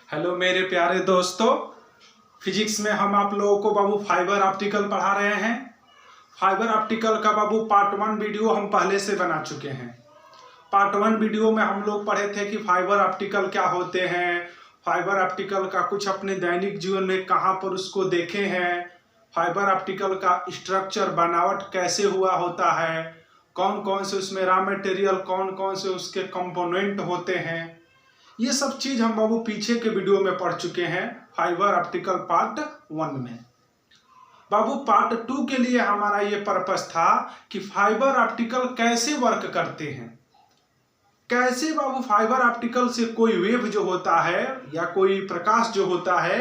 Hello मेरे प्यारे दोस्तों, फिजिक्स में हम आप लोगों को बाबू फाइबर ऑप्टिकल पढ़ा रहे हैं। फाइबर ऑप्टिकल का बाबू पार्ट 1 वीडियो हम पहले से बना चुके हैं। पार्ट 1 वीडियो में हम लोग पढ़े थे कि फाइबर ऑप्टिकल क्या होते हैं, फाइबर ऑप्टिकल का कुछ अपने दैनिक जीवन में कहाँ पर उसको देखे हैं, फाइबर ऑप्टिकल का स्ट्रक्चर बनावट कैसे हुआ होता है, कौन कौन से उसमें रॉ मटेरियल, कौन कौन से उसके कंपोनेंट होते हैं। ये सब चीज हम बाबू पीछे के वीडियो में पढ़ चुके हैं फाइबर ऑप्टिकल पार्ट 1 में। बाबू पार्ट 2 के लिए हमारा ये पर्पस था कि फाइबर ऑप्टिकल कैसे वर्क करते हैं, कैसे बाबू फाइबर ऑप्टिकल से कोई वेव जो होता है या कोई प्रकाश जो होता है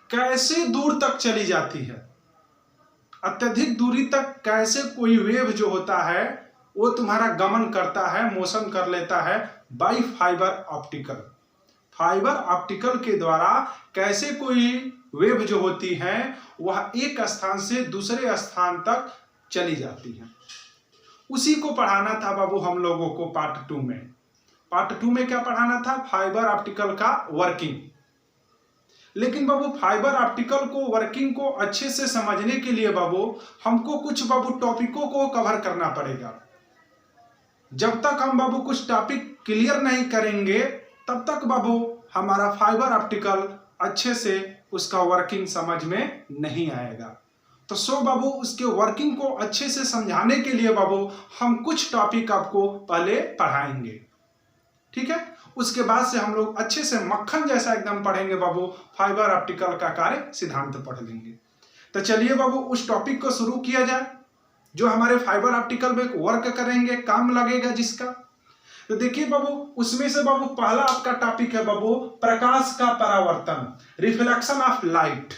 कैसे दूर तक चली जाती है, अत्यधिक दूरी तक कैसे कोई वेव जो होता है वो तुम्हारा गमन करता है, मोशन कर लेता है by fibre optical. Fibre optical के द्वारा कैसे कोई वेव जो होती है वह एक स्थान से दूसरे स्थान तक चली जाती है, उसी को पढ़ाना था बाबू हम लोगों को पार्ट 2 में। पार्ट 2 में क्या पढ़ाना था? फाइबर ऑप्टिकल का वर्किंग। लेकिन बाबू फाइबर ऑप्टिकल को वर्किंग को अच्छे से समझने के लिए बाबू हमको कुछ बाबू टॉपिकों को कवर करना पड़ेगा। जब तक हम बाबू कुछ टॉपिक क्लियर नहीं करेंगे तब तक बाबू हमारा फाइबर ऑप्टिकल अच्छे से उसका वर्किंग समझ में नहीं आएगा। तो बाबू उसके वर्किंग को अच्छे से समझाने के लिए बाबू हम कुछ टॉपिक आपको पहले पढ़ाएंगे, ठीक है। उसके बाद से हम लोग अच्छे से मक्खन जैसा एकदम पढ़ेंगे बाबू, फाइबर ऑप्टिकल का कार्य सिद्धांत पढ़ लेंगे। तो चलिए बाबू उस टॉपिक को शुरू किया जाए जो हमारे फाइबर ऑप्टिकल में वर्क करेंगे, काम लगेगा जिसका। तो देखिए बाबू उसमें से बाबू पहला आपका टॉपिक है बाबू प्रकाश का परावर्तन, रिफ्लेक्शन ऑफ लाइट।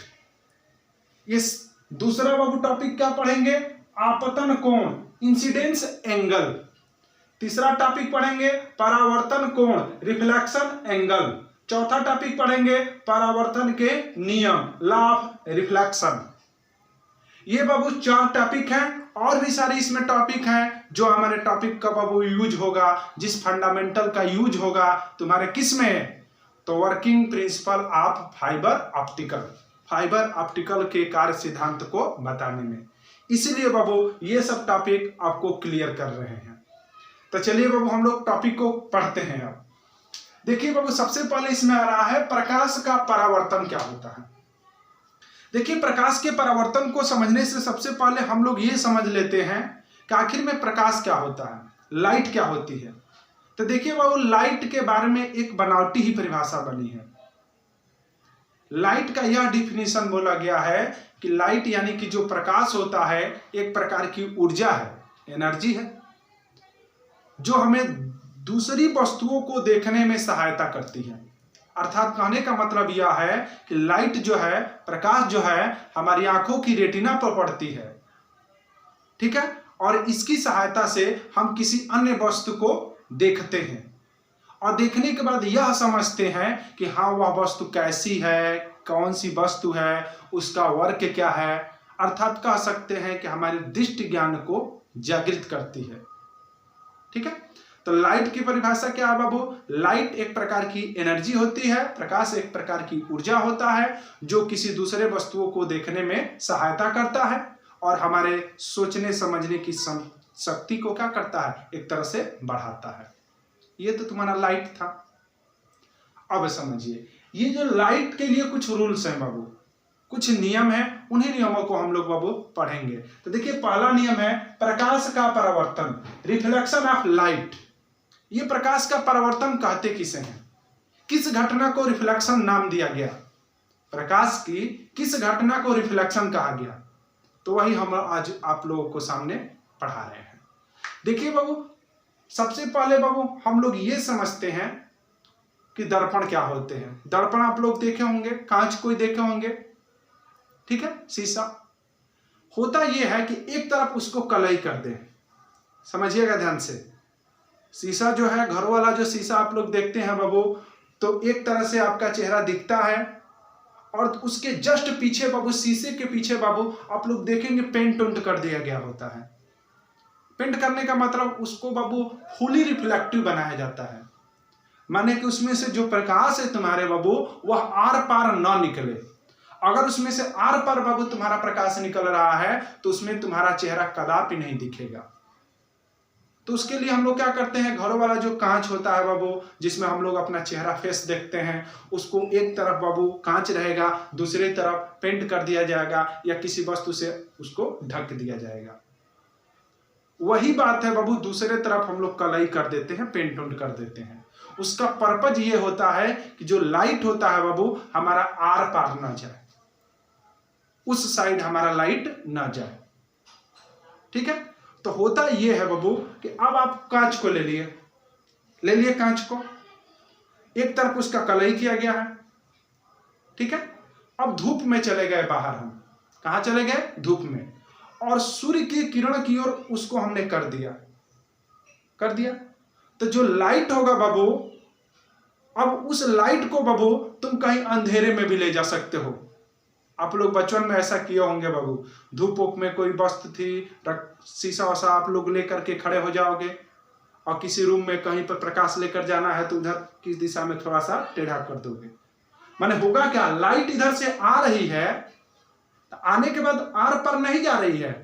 इस दूसरा बाबू टॉपिक क्या पढ़ेंगे? आपतन कोण, इंसिडेंस एंगल। तीसरा टॉपिक पढ़ेंगे परावर्तन कोण, रिफ्लेक्शन एंगल। चौथा टॉपिक पढ़ेंगे परावर्तन के नियम, लॉ ऑफ रिफ्लेक्शन। ये बाबू 4 टॉपिक हैं, और भी सारे इसमें टॉपिक हैं जो हमारे टॉपिक का बाबू यूज होगा, जिस फंडामेंटल का यूज होगा तुम्हारे किस में? तो working principle of fibre optical, fibre optical के कार्य सिद्धांत को बताने में। इसलिए बाबू ये सब टॉपिक आपको क्लियर कर रहे हैं। तो चलिए बाबू हम लोग टॉपिक को पढ़ते हैं। अब देखिए बाबू सबसे पहले इसमें आ रहा है प्रकाश का परावर्तन क्या होता है। देखिए प्रकाश के परावर्तन को समझने से सबसे पहले हम लोग ये समझ लेते हैं कि आखिर में प्रकाश क्या होता है, लाइट क्या होती है। तो देखिए बाबू लाइट के बारे में एक बनावटी ही परिभाषा बनी है। लाइट का यह डिफिनीशन बोला गया है कि लाइट यानी कि जो प्रकाश होता है एक प्रकार की ऊर्जा है, एनर्जी है, जो हमें दूसरी वस्तुओं को देखने में सहायता करती है। अर्थात कहने का मतलब यह है कि लाइट जो है, प्रकाश जो है हमारी आंखों की रेटिना पर पड़ती है, ठीक है, और इसकी सहायता से हम किसी अन्य वस्तु को देखते हैं और देखने के बाद यह समझते हैं कि हाँ वह वस्तु कैसी है, कौन सी वस्तु है, उसका वर्क क्या है। अर्थात कह सकते हैं कि हमारी दृष्टि ज्ञान को जागृत करती है, ठीक है। तो लाइट की परिभाषा क्या है बाबू? लाइट एक प्रकार की एनर्जी होती है, प्रकाश एक प्रकार की ऊर्जा होता है जो किसी दूसरे वस्तुओं को देखने में सहायता करता है और हमारे सोचने समझने की शक्ति को क्या करता है? एक तरह से बढ़ाता है। ये तो तुम्हारा लाइट था। अब समझिए ये जो लाइट के लिए कुछ रूल्स हैं बाबू, कुछ नियम हैं, उन्हीं नियमों को हम लोग बाबू पढ़ेंगे। तो देखिए पहला नियम है प्रकाश का परावर्तन, रिफ्लेक्शन ऑफ लाइट। ये प्रकाश का परावर्तन कहते किसे हैं? किस घटना को रिफ्लेक्शन नाम दिया गया? प्रकाश की किस घटना को रिफ्लेक्शन कहा गया? तो वही हम आज आप लोगों को सामने पढ़ा रहे हैं। देखिए बाबू सबसे पहले बाबू हम लोग ये समझते हैं कि दर्पण क्या होते हैं। दर्पण आप लोग देखे होंगे, कांच कोई देखे होंगे, ठीक है, शीशा। होता यह है कि एक तरफ उसको कलई कर दें, समझिएगा ध्यान से। शीशा जो है, घर वाला जो शीशा आप लोग देखते हैं बाबू, तो एक तरह से आपका चेहरा दिखता है और उसके जस्ट पीछे बाबू, शीशे के पीछे बाबू आप लोग देखेंगे पेंट उंट कर दिया गया होता है। पेंट करने का मतलब उसको बाबू फुली रिफ्लेक्टिव बनाया जाता है। माने कि उसमें से जो प्रकाश है तुम्हारे बाबू वह आर पार न निकले। अगर उसमें से आर पार बाबू तुम्हारा प्रकाश निकल रहा है तो उसमें तुम्हारा चेहरा कदापि नहीं दिखेगा। तो उसके लिए हम लोग क्या करते हैं, घरों वाला जो कांच होता है बाबू, जिसमें हम लोग अपना चेहरा फेस देखते हैं, उसको एक तरफ बाबू कांच रहेगा, दूसरी तरफ पेंट कर दिया जाएगा या किसी वस्तु से उसको ढक दिया जाएगा। वही बात है बाबू, दूसरे तरफ हम लोग कलई कर देते हैं, पेंट उंट कर देते हैं। उसका पर्पज ये होता है कि जो लाइट होता है बाबू हमारा आर पार ना जाए, उस साइड हमारा लाइट ना जाए। ठीक है, तो होता ये है बाबू कि अब आप कांच को ले लिए कांच को, एक तरफ उसका कलई किया गया है। ठीक है, अब धूप में चले गए बाहर, हम कहां चले गए, धूप में, और सूर्य की किरण की ओर उसको हमने कर दिया। तो जो लाइट होगा बाबू, अब उस लाइट को बाबू तुम कहीं अंधेरे में भी ले जा सकते हो। आप लोग बचपन में ऐसा किए होंगे बाबू, धूप वूप में कोई वस्तु थी, शीशा वसा आप लोग लेकर के खड़े हो जाओगे और किसी रूम में कहीं पर प्रकाश लेकर जाना है तो उधर की दिशा में थोड़ा सा टेढ़ा कर दोगे। माने होगा क्या, लाइट इधर से आ रही है, तो आने के बाद आर पर नहीं जा रही है,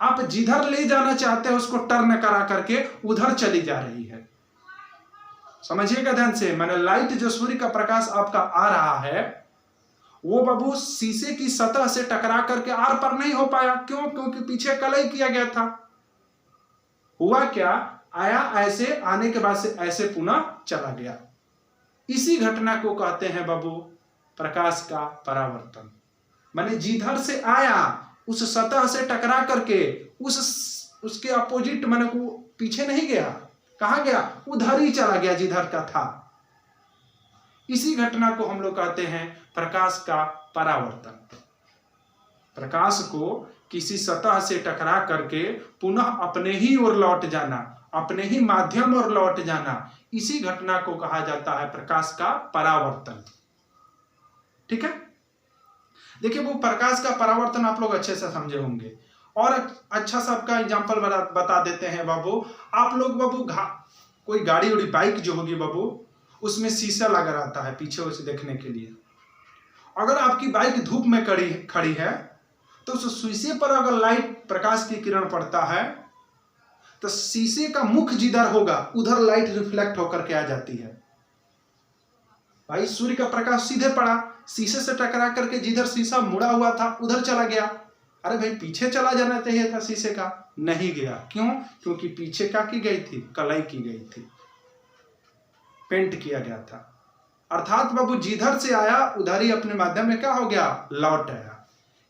आप जिधर ले जाना चाहते हैं उसको टर्न करा करके उधर चली जा रही है। समझिएगा ध्यान से, माने लाइट जो सूर्य का प्रकाश आपका आ रहा है वो बाबू शीशे की सतह से टकरा करके आर पर नहीं हो पाया। क्यों? क्योंकि पीछे कलई किया गया था। हुआ क्या, आया ऐसे, आने के बाद से ऐसे पुनः चला गया। इसी घटना को कहते हैं बाबू प्रकाश का परावर्तन। माने जिधर से आया उस सतह से टकरा करके उसके अपोजिट माने को पीछे नहीं गया, कहां गया, उधर ही चला गया जिधर का था। इसी घटना को हम लोग कहते हैं प्रकाश का परावर्तन। प्रकाश को किसी सतह से टकरा करके पुनः अपने ही ओर लौट जाना, अपने ही माध्यम ओर लौट जाना, इसी घटना को कहा जाता है प्रकाश का परावर्तन। ठीक है, देखिए वो प्रकाश का परावर्तन आप लोग अच्छे से समझे होंगे। और अच्छा सा आपका एग्जाम्पल बता देते हैं बाबू। आप लोग बाबू कोई गाड़ी उड़ी बाइक जो होगी बाबू, उसमें शीशा लगा रहता है पीछे उसे देखने के लिए। अगर आपकी बाइक धूप में खड़ी है तो उस शीशे पर अगर लाइट प्रकाश की किरण पड़ता है तो शीशे का मुख जिधर होगा उधर लाइट रिफ्लेक्ट होकर के आ जाती है। भाई सूर्य का प्रकाश सीधे पड़ा, शीशे से टकरा करके जिधर शीशा मुड़ा हुआ था उधर चला गया। अरे भाई पीछे चला जाना चाहिए था शीशे का, नहीं गया। क्यों? क्योंकि पीछे क्या की गई थी, कलई की गई थी, पेंट किया गया था। अर्थात बाबू जिधर से आया उधर ही अपने माध्यम में क्या हो गया, लौट आया।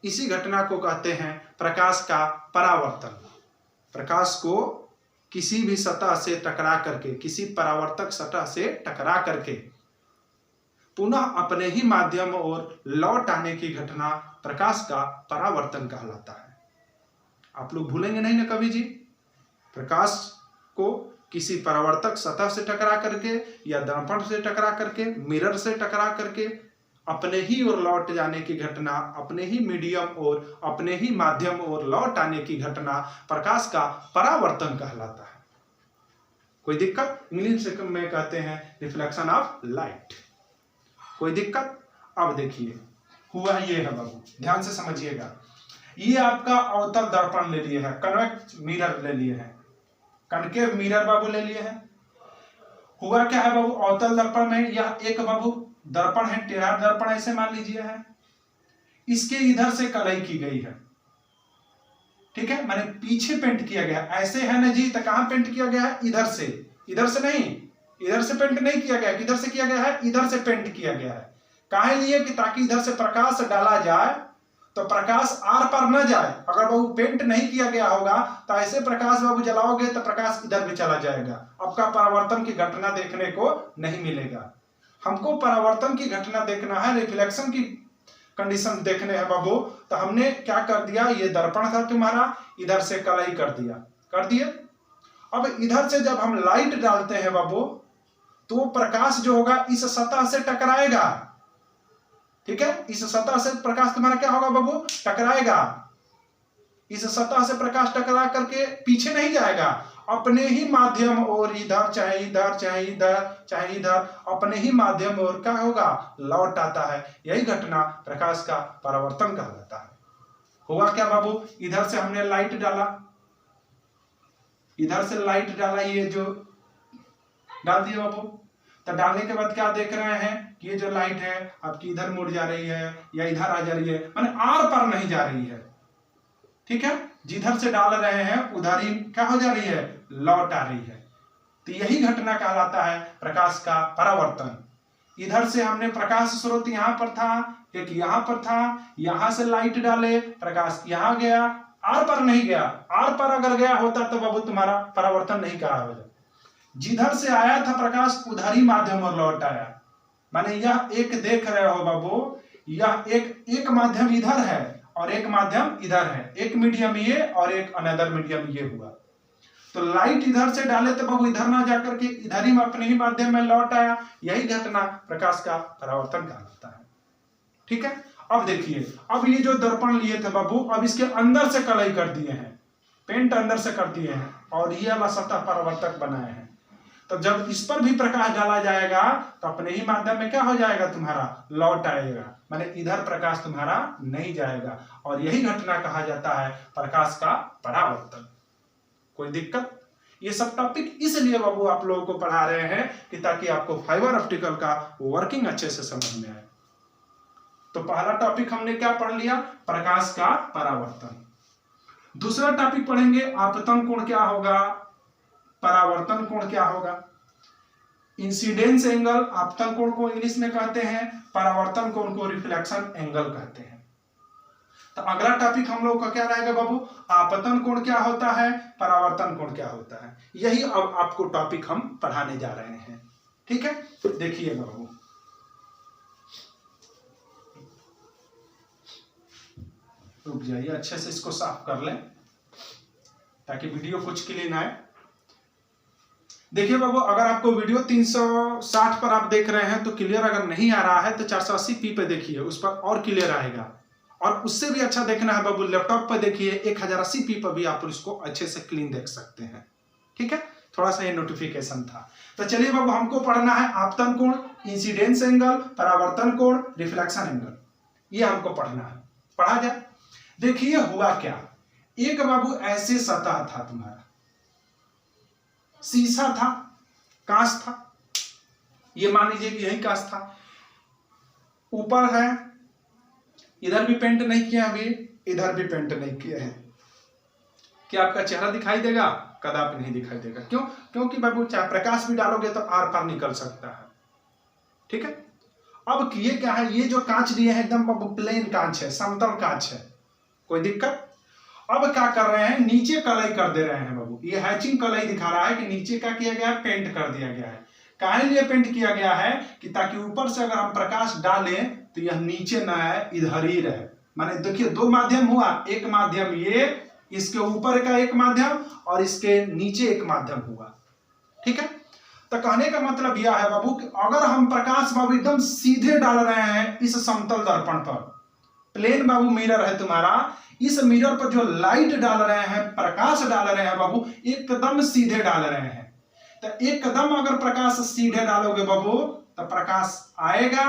इसी घटना को कहते हैं प्रकाश का परावर्तन। प्रकाश को किसी भी सतह से टकरा करके, किसी परावर्तक सतह से टकरा करके पुनः अपने ही माध्यम और लौट आने की घटना प्रकाश का परावर्तन कहलाता है। आप लोग भूलेंगे नहीं ना कभी जी। प्रकाश को किसी परावर्तक सतह से टकरा करके या दर्पण से टकरा करके, मिरर से टकरा करके अपने ही ओर लौट जाने की घटना, अपने ही मीडियम और अपने ही माध्यम और लौट आने की घटना प्रकाश का परावर्तन कहलाता है। कोई दिक्कत? इंग्लिश में कहते हैं रिफ्लेक्शन ऑफ लाइट। कोई दिक्कत? अब देखिए हुआ ये है बाबू, ध्यान से समझिएगा। ये आपका अवतल दर्पण ले लिए है, कन्वेक्स मिरर ले लिए है, कनकेव मिरर बाबू ले लिए हैं। हुआ क्या है बाबू, अवतल दर्पण में यह एक बाबू दर्पण है, टेढ़ा दर्पण ऐसे मान लीजिए है, इसके इधर से कलई की गई है। ठीक है, माने पीछे पेंट किया गया, ऐसे है ना जी, तो कहां पेंट किया गया है, इधर से नहीं, इधर से पेंट नहीं किया गया, किधर से किया गया है, इधर से पेंट किया गया है। काहे लिए कि ताकि इधर से प्रकाश डाला जाए तो प्रकाश आर पार न जाए। अगर बाबू पेंट नहीं किया गया होगा तो ऐसे प्रकाश बाबू जलाओगे तो प्रकाश इधर भी चला जाएगा, आपका परावर्तन की घटना देखने को नहीं मिलेगा। हमको परावर्तन की घटना देखना है, रिफ्लेक्शन की कंडीशन देखने हैं बाबू। तो हमने क्या कर दिया, ये दर्पण था तुम्हारा, इधर से कलई कर दिए। अब इधर से जब हम लाइट डालते हैं बाबू तो प्रकाश जो होगा इस सतह से टकराएगा। ठीक है, इस सतह से प्रकाश तुम्हारा क्या होगा बाबू, टकराएगा। इस सतह से प्रकाश टकरा करके पीछे नहीं जाएगा अपने ही माध्यम और इधर चाहे इधर चाहे इधर चाहे इधर अपने ही माध्यम और क्या होगा, लौट आता है। यही घटना प्रकाश का परावर्तन कहलाता है। हुआ क्या बाबू, इधर से हमने लाइट डाला, इधर से लाइट डाला, ये जो डाल दिया बाबू, तो डालने के बाद क्या देख रहे हैं कि ये जो लाइट है आपकी इधर मुड़ जा रही है या इधर आ जा रही है, माने आर पार नहीं जा रही है। ठीक है, जिधर से डाल रहे हैं उधर ही क्या हो जा रही है, लौट आ रही है। तो यही घटना कहलाता है प्रकाश का परावर्तन। इधर से हमने प्रकाश स्रोत यहां पर था, एक यहां पर था, यहां से लाइट डाले, प्रकाश यहां गया, आर पर नहीं गया। आर पर अगर गया होता तो बाबू तुम्हारा परावर्तन नहीं करा होगा। जिधर से आया था प्रकाश उधर ही माध्यम और लौट आया। माने यह एक देख रहे हो बाबू, यह एक माध्यम इधर है और एक माध्यम इधर है, एक मीडियम ये और एक अनदर मीडियम ये हुआ। तो लाइट इधर से डाले तो बाबू इधर ना जाकर के इधर ही अपने ही माध्यम में लौट आया। यही घटना प्रकाश का परावर्तन कहलाता है। ठीक है, अब देखिए, अब ये जो दर्पण लिए थे बाबू, अब इसके अंदर से कलई कर दिए हैं, पेंट अंदर से कर दिए हैं और ये वाला सतह परावर्तक बनाए हैं। तो जब इस पर भी प्रकाश डाला जाएगा तो अपने ही माध्यम में क्या हो जाएगा, तुम्हारा लौट आएगा, माने इधर प्रकाश तुम्हारा नहीं जाएगा। और यही घटना कहा जाता है प्रकाश का परावर्तन। कोई दिक्कत? ये सब टॉपिक इसलिए बाबू आप लोगों को पढ़ा रहे हैं कि ताकि आपको फाइबर ऑप्टिकल का वर्किंग अच्छे से समझ में आए। तो पहला टॉपिक हमने क्या पढ़ लिया, प्रकाश का परावर्तन। दूसरा टॉपिक पढ़ेंगे आपतन कोण क्या होगा, परावर्तन कोण क्या होगा। इंसिडेंस एंगल आपतन कोण को इंग्लिश में कहते हैं, परावर्तन कोण को रिफ्लेक्शन एंगल कहते हैं। तो अगला टॉपिक हम लोग का क्या रहेगा बाबू, आपतन कोण क्या होता है, परावर्तन कोण क्या होता है। यही अब आपको टॉपिक हम पढ़ाने जा रहे हैं। ठीक है, देखिए बाबू, रुक जाइए, अच्छे से इसको साफ कर लें ताकि वीडियो कुछ क्लीन आए। देखिए बाबू, अगर आपको वीडियो 360 पर आप देख रहे हैं तो क्लियर अगर नहीं आ रहा है तो 480p पे देखिए, उस पर और क्लियर आएगा। और उससे भी अच्छा देखना है बाबू, लैपटॉप पर देखिए 1080p पर भी आप इसको अच्छे से क्लीन देख सकते हैं। ठीक है, थोड़ा सा ये नोटिफिकेशन था। तो चलिए बाबू, हमको पढ़ना है आपतन कोण, इंसिडेंस एंगल, परावर्तन कोण, रिफ्लेक्शन एंगल, ये हमको पढ़ना है। पढ़ा जाए। देखिए हुआ क्या, एक बाबू ऐसे सतह था तुम्हारा, शीशा था, कांच था, ये मान लीजिए कि यही कांच था, ऊपर है, इधर भी पेंट नहीं किया, अभी इधर भी पेंट नहीं किया है। क्या आपका चेहरा दिखाई देगा? कदापि नहीं दिखाई देगा। क्यों? क्योंकि बाबू चाहे प्रकाश भी डालोगे तो आर पार निकल सकता है। ठीक है, अब ये क्या है, ये जो कांच दिए हैं एकदम बाबू प्लेन कांच है, समतल कांच है, कोई दिक्कत? अब क्या कर रहे हैं, नीचे कलई कर दे रहे हैं बाबू। ये हैचिंग कलई दिखा रहा है कि नीचे क्या किया गया है, पेंट कर दिया गया है। काहे लिए पेंट किया गया है कि ताकि ऊपर से अगर हम प्रकाश डालें तो यह नीचे ना आए, इधर ही रहे। माने देखिए दो माध्यम हुआ, एक माध्यम ये, इसके ऊपर का एक माध्यम और इसके नीचे एक माध्यम हुआ। ठीक है, तो कहने का मतलब यह है बाबू कि अगर हम प्रकाश बाबू एकदम सीधे डाल रहे हैं इस समतल दर्पण पर, प्लेन बाबू मिरर है तुम्हारा, इस मिरर पर जो लाइट डाल रहे हैं, प्रकाश डाल रहे हैं बाबू, एकदम सीधे डाल रहे हैं। तो एकदम अगर प्रकाश सीधे डालोगे बाबू तो प्रकाश आएगा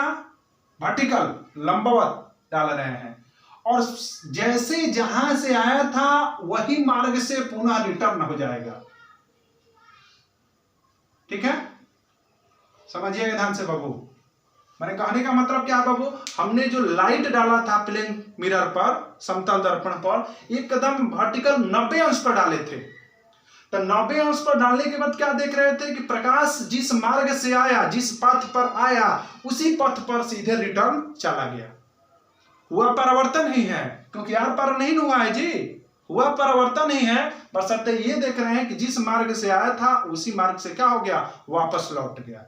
वर्टिकल, लंबवत डाल रहे हैं, और जैसे जहां से आया था वही मार्ग से पुनः रिटर्न हो जाएगा। ठीक है, समझिएगा ध्यान से बाबू। मैंने कहने का मतलब क्या है बाबू, हमने जो लाइट डाला था प्लेन मिरर पर, समतल दर्पण पर, एकदम वर्टिकल 90 अंश पर डाले थे। तो 90 अंश पर डालने के बाद क्या देख रहे थे कि प्रकाश जिस मार्ग से आया, जिस पथ पर आया, उसी पथ पर सीधे रिटर्न चला गया। हुआ परावर्तन ही है, क्योंकि यार पर नहीं हुआ है जी, हुआ परावर्तन ही है। बशर्ते ये देख रहे हैं कि जिस मार्ग से आया था उसी मार्ग से क्या हो गया, वापस लौट गया।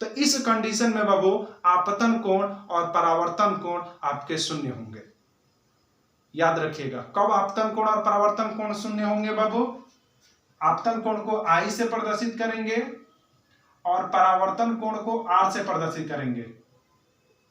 तो इस कंडीशन में बाबू आपतन कोण और परावर्तन कोण आपके शून्य होंगे। याद रखिएगा, कब आपतन कोण और परावर्तन कोण शून्य होंगे बाबू, आपतन कोण को I से प्रदर्शित करेंगे और परावर्तन कोण को R से प्रदर्शित करेंगे।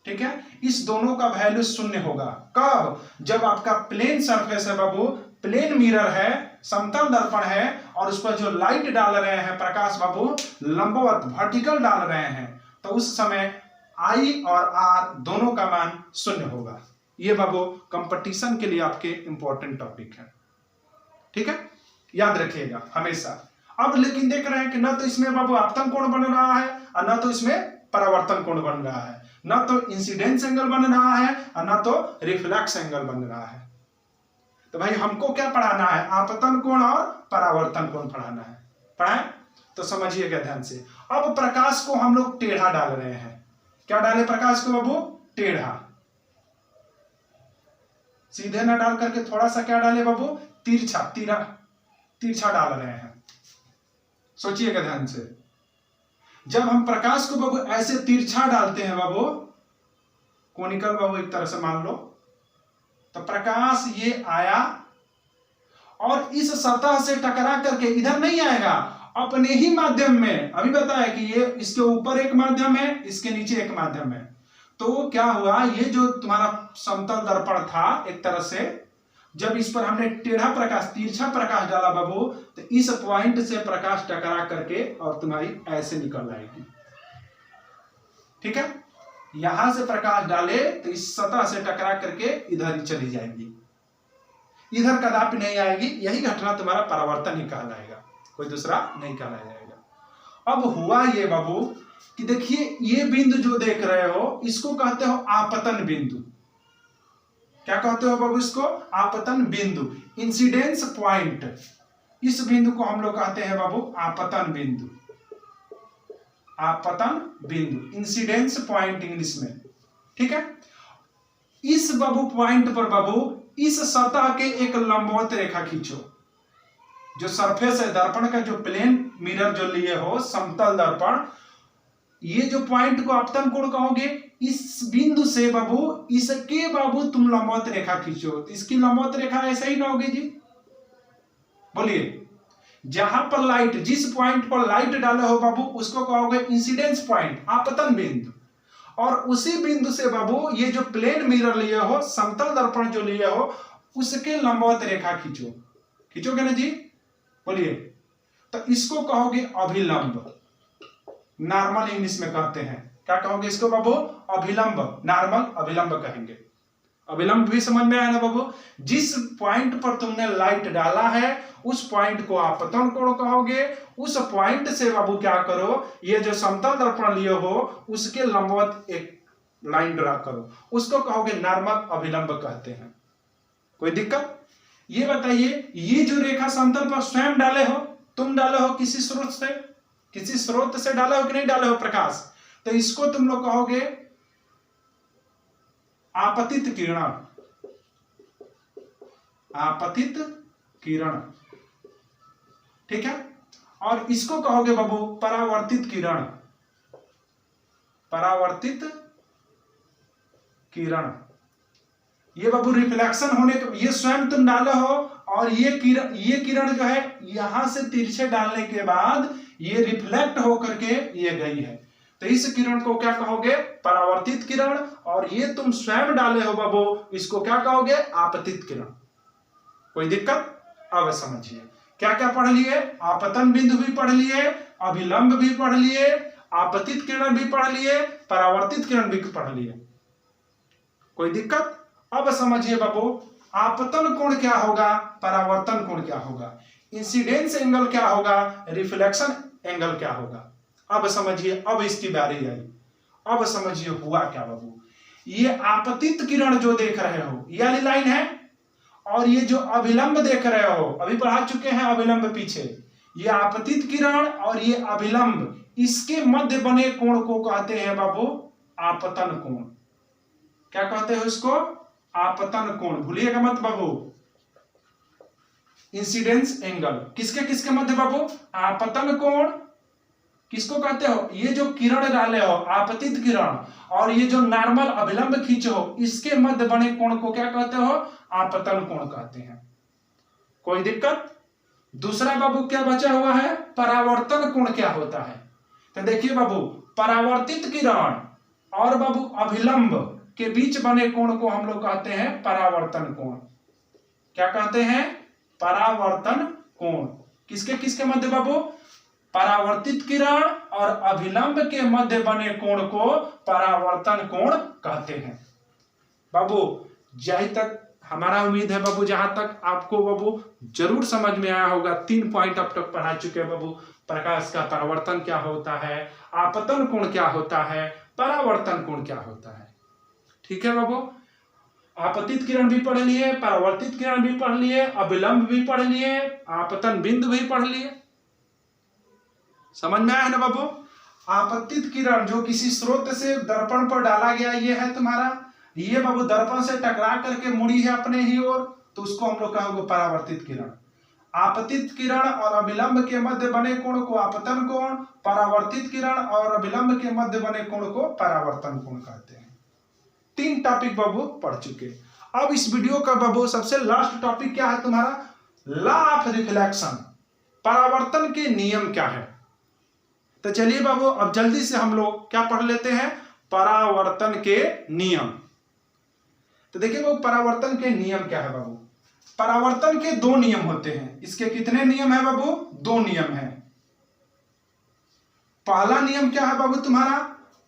ठीक है, इस दोनों का वैल्यू शून्य होगा। कब? जब आपका प्लेन सरफेस है बाबू, प्लेन मिरर है, समतल दर्पण है, और उस पर जो लाइट डाल रहे हैं प्रकाश बाबू लंबवत वर्टिकल डाल रहे हैं, तो उस समय I और R दोनों का मान 0 होगा। ये बाबू कंपटीशन के लिए आपके इंपॉर्टेंट टॉपिक है, ठीक है, याद रखिएगा हमेशा। अब लेकिन देख रहे हैं कि न तो इसमें बाबू आपतन कोण बन रहा है और न तो इसमें परावर्तन कोण बन रहा है, न तो इंसिडेंस एंगल बन रहा है और न तो रिफ्लेक्स एंगल बन रहा है। तो भाई हमको क्या पढ़ाना है? आपतन कोण और परावर्तन कोण पढ़ाना है। पढ़ाएं तो समझिएगा ध्यान से। अब प्रकाश को हम लोग टेढ़ा डाल रहे हैं। क्या डाले प्रकाश को बाबू? टेढ़ा। सीधे ना डाल करके थोड़ा सा क्या डाले बाबू? तिरछा डाल रहे हैं। सोचिएगा ध्यान से। जब हम प्रकाश को बाबू ऐसे तिरछा डालते हैं बाबू, कोनिकल बाबू एक तरह से मान लो, तो प्रकाश ये आया और इस सतह से टकरा करके इधर नहीं आएगा, अपने ही माध्यम में। अभी बताया कि ये इसके ऊपर एक माध्यम है, इसके नीचे एक माध्यम है। तो क्या हुआ, ये जो तुम्हारा समतल दर्पण था एक तरह से, जब इस पर हमने टेढ़ा प्रकाश, तिरछा प्रकाश डाला बाबू, तो इस पॉइंट से प्रकाश टकरा करके और तुम्हारी ऐसे निकल आएगी। ठीक है, यहां से प्रकाश डाले तो इस सतह से टकरा करके इधर ही चली जाएगी, इधर कदापि नहीं आएगी। यही घटना तुम्हारा परावर्तन ही कहलाएगा, कोई दूसरा नहीं कहलाया जाएगा। अब हुआ ये बाबू कि देखिए ये बिंदु जो देख रहे हो इसको कहते हो आपतन बिंदु। क्या कहते हो बाबू? इसको आपतन बिंदु, इंसिडेंस पॉइंट। इस बिंदु को हम लोग कहते हैं बाबू आपतन बिंदु। आपतन बिंदु, इंसिडेंस पॉइंट इंग्लिश में। ठीक है, इस बाबू पॉइंट पर बाबू इस सतह के एक लंबवत रेखा खींचो। जो सरफेस है दर्पण का, जो प्लेन मिरर जो लिए हो, समतल दर्पण, ये जो पॉइंट को आपतन कोण कहोगे, इस बिंदु से बाबू इसके बाबू तुम लंबवत रेखा खींचो। तो इसकी लंबवत रेखा ऐसा ही ना होगी जी? बोलिए। जहां पर लाइट, जिस पॉइंट पर लाइट डाले हो बाबू उसको कहोगे इंसिडेंस पॉइंट, आपतन बिंदु। और उसी बिंदु से बाबू ये जो प्लेन मिरर लिए हो, समतल दर्पण जो लिए हो, उसके लंबवत रेखा खींचो। खींचोगे ना जी? बोलिए। तो इसको कहोगे अभिलंब, नॉर्मल इंग्लिश में कहते हैं। क्या कहोगे इसको बाबू? अभिलंब, नॉर्मल अभिलंब कहेंगे। अभिलंब भी समझ में आया ना बाबू? जिस पॉइंट पर तुमने लाइट डाला है उस पॉइंट को आपतन कोण कहोगे। उस पॉइंट से बाबू क्या करो, ये जो समतल दर्पण लिए हो उसके लंबवत एक लाइन ड्रा करो, उसको कहोगे नॉर्मल अभिलंब कहते हैं। कोई दिक्कत? ये बताइए, ये जो रेखा समतल पर स्वयं डाले हो, तुम डाले हो किसी स्रोत से डाले हो कि नहीं डाले हो प्रकाश, तो इसको तुम लोग कहोगे आपतित किरण। आपतित किरण, ठीक है। और इसको कहोगे बाबू परावर्तित किरण। परावर्तित किरण, ये बाबू रिफ्लेक्शन होने के, ये स्वयं तुम डाले हो और ये किरण जो है यहां से तिरछे डालने के बाद ये रिफ्लेक्ट होकर के ये गई है, तो इस किरण को क्या कहोगे? परावर्तित किरण। और ये तुम स्वयं डाले हो बाबू, इसको क्या कहोगे? आपतित किरण। कोई दिक्कत? अब समझिए क्या क्या पढ़ लिए? आपतन बिंदु भी पढ़ लिए, अभिलंब भी पढ़ लिए, आपतित किरण भी पढ़ लिए, परावर्तित किरण भी पढ़ लिए। कोई दिक्कत? अब समझिए बाबू, आपतन कोण क्या होगा, परावर्तन कोण क्या होगा, इंसिडेंस एंगल क्या होगा, रिफ्लेक्शन एंगल क्या होगा। अब समझिए, अब इसकी बारी आई। अब समझिए हुआ क्या बाबू, ये आपतित किरण जो देख रहे हो ये वाली लाइन है, और ये जो अभिलंब देख रहे हो, अभी पढ़ा चुके हैं अभिलंब पीछे, ये आपतित किरण और ये अभिलंब, इसके मध्य बने कोण को कहते हैं बाबू आपतन कोण। क्या कहते हो इसको? आपतन कोण। भूलिएगा मत बाबू। इंसिडेंस एंगल किसके मध्य बाबू? आपतन कोण। किसको कहते हो? ये जो किरण डाले हो आपतित किरण और ये जो नॉर्मल अभिलंब खींचे हो, इसके मध्य बने कोण को क्या कहते हो? आपतन कोण कहते हैं। कोई दिक्कत? दूसरा बाबू क्या बचा हुआ है? परावर्तन कोण क्या होता है? तो देखिए बाबू, परावर्तित किरण और बाबू अभिलंब के बीच बने कोण को हम लोग कहते हैं परावर्तन कोण। क्या कहते हैं? परावर्तन कोण। किसके किसके मध्य बाबू? परावर्तित किरण और अभिलंब के मध्य बने कोण को परावर्तन कोण कहते हैं। बाबू जहाँ तक हमारा उम्मीद है बाबू, जहां तक आपको बाबू जरूर समझ में आया होगा, 3 पॉइंट अब तक पढ़ा चुके हैं बाबू। प्रकाश का परावर्तन क्या होता है, आपतन कोण क्या होता है, परावर्तन कोण क्या होता है। ठीक है बाबू, आपतित किरण भी पढ़ लिए, परावर्तित किरण भी पढ़ लिए, अभिलंब भी पढ़ लिए, आपतन बिंदु भी पढ़ लिए। समझ में आया है ना बाबू? आपतित किरण जो किसी स्रोत से दर्पण पर डाला गया, ये है तुम्हारा, ये बाबू दर्पण से टकरा करके मुड़ी है अपने ही ओर, तो उसको हम लोग कहेंगे परावर्तित किरण। आपतित किरण और अभिलंब के मध्य बने कोण को आपतन कोण, परावर्तित किरण और अभिलंब के मध्य बने कोण को परावर्तन कोण कहते हैं। 3 टॉपिक बाबू पढ़ चुके। अब इस वीडियो का बाबू सबसे लास्ट टॉपिक क्या है तुम्हारा? लॉ ऑफ रिफ्लेक्शन, परावर्तन के नियम क्या है। तो चलिए बाबू अब जल्दी से हम लोग क्या पढ़ लेते हैं, परावर्तन के नियम। तो देखिए बाबू परावर्तन के नियम क्या है बाबू। परावर्तन के 2 नियम होते हैं। इसके कितने नियम है बाबू? 2 नियम है। पहला नियम क्या है बाबू तुम्हारा,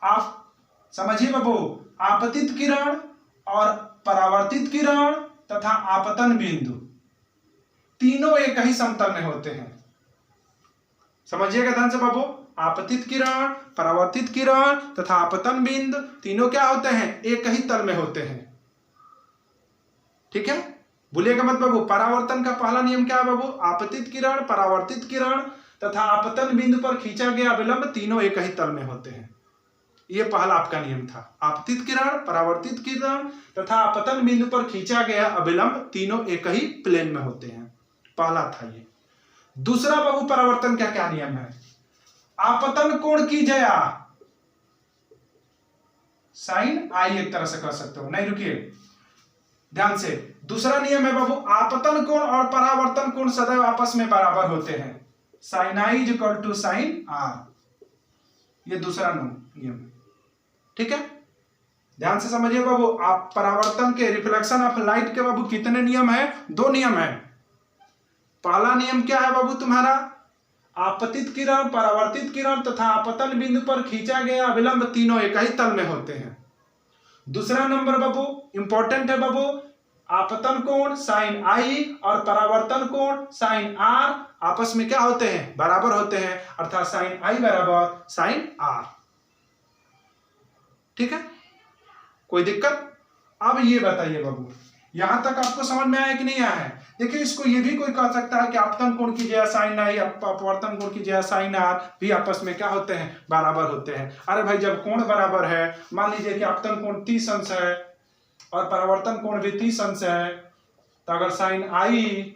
आप समझिए बाबू, आपतित किरण और परावर्तित किरण तथा आपतन बिंदु तीनों एक ही समतल में होते हैं। समझिएगा ध्यान से बाबू, आपतित किरण, परावर्तित किरण तथा आपतन बिंदु तीनों क्या होते हैं? एक ही तल में होते हैं। ठीक है, भूलिएगा मत बाबू। परावर्तन का पहला नियम क्या है बाबू? आपतित किरण, परावर्तित किरण तथा आपतन बिंदु पर खींचा गया अभिलंब तीनों एक ही तल में होते हैं। ये पहला आपका नियम था। आपतित किरण, परावर्तित किरण तथा आपतन बिंदु पर खींचा गया अभिलंब तीनों एक ही प्लेन में होते हैं। पहला था ये। दूसरा बाबू परावर्तन का क्या नियम है? आपतन कोण की जया साइन आई, एक तरह से कर सकते हो। नहीं रुकिए ध्यान से, दूसरा नियम है बाबू, आपतन कोण और परावर्तन कोण सदैव आपस में बराबर होते हैं। Sine i is equal to sine r, ये दूसरा नियम है। ठीक है, ध्यान से समझिए बाबू। आप परावर्तन के, रिफ्लेक्शन ऑफ लाइट के बाबू कितने नियम है? 2 नियम है। पहला नियम क्या है बाबू तुम्हारा? आपतित किरण, परावर्तित किरण तथा आपतन बिंदु पर खींचा गया अभिलंब तीनों एक ही तल में होते हैं। दूसरा नंबर बाबू इंपॉर्टेंट है बाबू, आपतन कोण साइन आई और परावर्तन कोण साइन आर आपस में क्या होते हैं? बराबर होते हैं, अर्थात साइन आई बराबर साइन आर। ठीक है, कोई दिक्कत? अब ये बताइए बाबू, यहां तक आपको समझ में आया कि नहीं आया है? देखिए इसको ये भी कोई कह सकता है कि आपतन कोण की जगह साइन आई, अपवर्तन कोण की जगह साइन आर भी आपस में क्या होते हैं? बराबर होते हैं। अरे भाई जब कोण बराबर है, मान लीजिए कि आपतन कोण 30 अंश है और परावर्तन कोण भी 30 अंश है, तो अगर साइन आई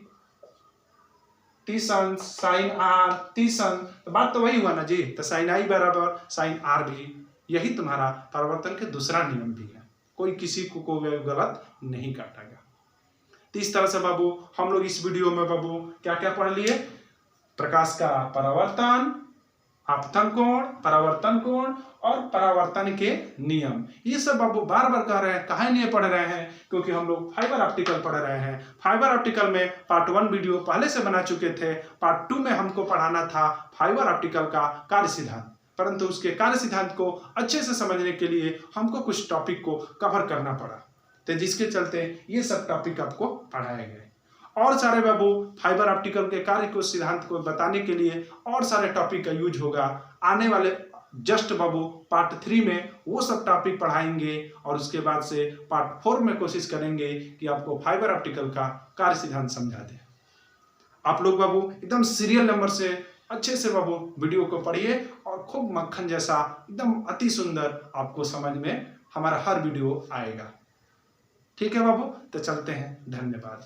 30 अंश, साइन आर 30 अंश, तो बात तो वही हुआ ना जी। तो साइन आई बराबर साइन आर भी, यही तुम्हारा परावर्तन के दूसरा नियम भी है। कोई किसी को गलत नहीं काटेगा। तो इस तरह से बाबू हम लोग इस वीडियो में बाबू क्या क्या पढ़ लिए? प्रकाश का परावर्तन, आपतन कोण, परावर्तन कोण और परावर्तन के नियम। ये सब बाबू बार बार कह रहे हैं, काहे नहीं पढ़ रहे हैं? क्योंकि हम लोग फाइबर ऑप्टिकल पढ़ रहे हैं। फाइबर ऑप्टिकल में पार्ट 1 वीडियो पहले से बना चुके थे। पार्ट 2 में हमको पढ़ाना था फाइबर ऑप्टिकल का कार्य सिद्धांत, परंतु उसके कार्य सिद्धांत को अच्छे से समझने के लिए हमको कुछ टॉपिक को कवर करना पड़ा, तो जिसके चलते ये सब टॉपिक आपको पढ़ाए गए। और सारे बाबू फाइबर ऑप्टिकल के कार्य को, सिद्धांत को बताने के लिए और सारे टॉपिक का यूज होगा। आने वाले जस्ट बाबू पार्ट 3 में वो सब टॉपिक पढ़ाएंगे और उसके बाद से पार्ट 4 में कोशिश करेंगे कि आपको फाइबर ऑप्टिकल का कार्य सिद्धांत समझा दें। आप लोग बाबू एकदम सीरियल नंबर से अच्छे से बाबू वीडियो को पढ़िए और खूब मक्खन जैसा एकदम अति सुंदर आपको समझ में हमारा हर वीडियो आएगा। ठीक है बाबू, तो चलते हैं। धन्यवाद।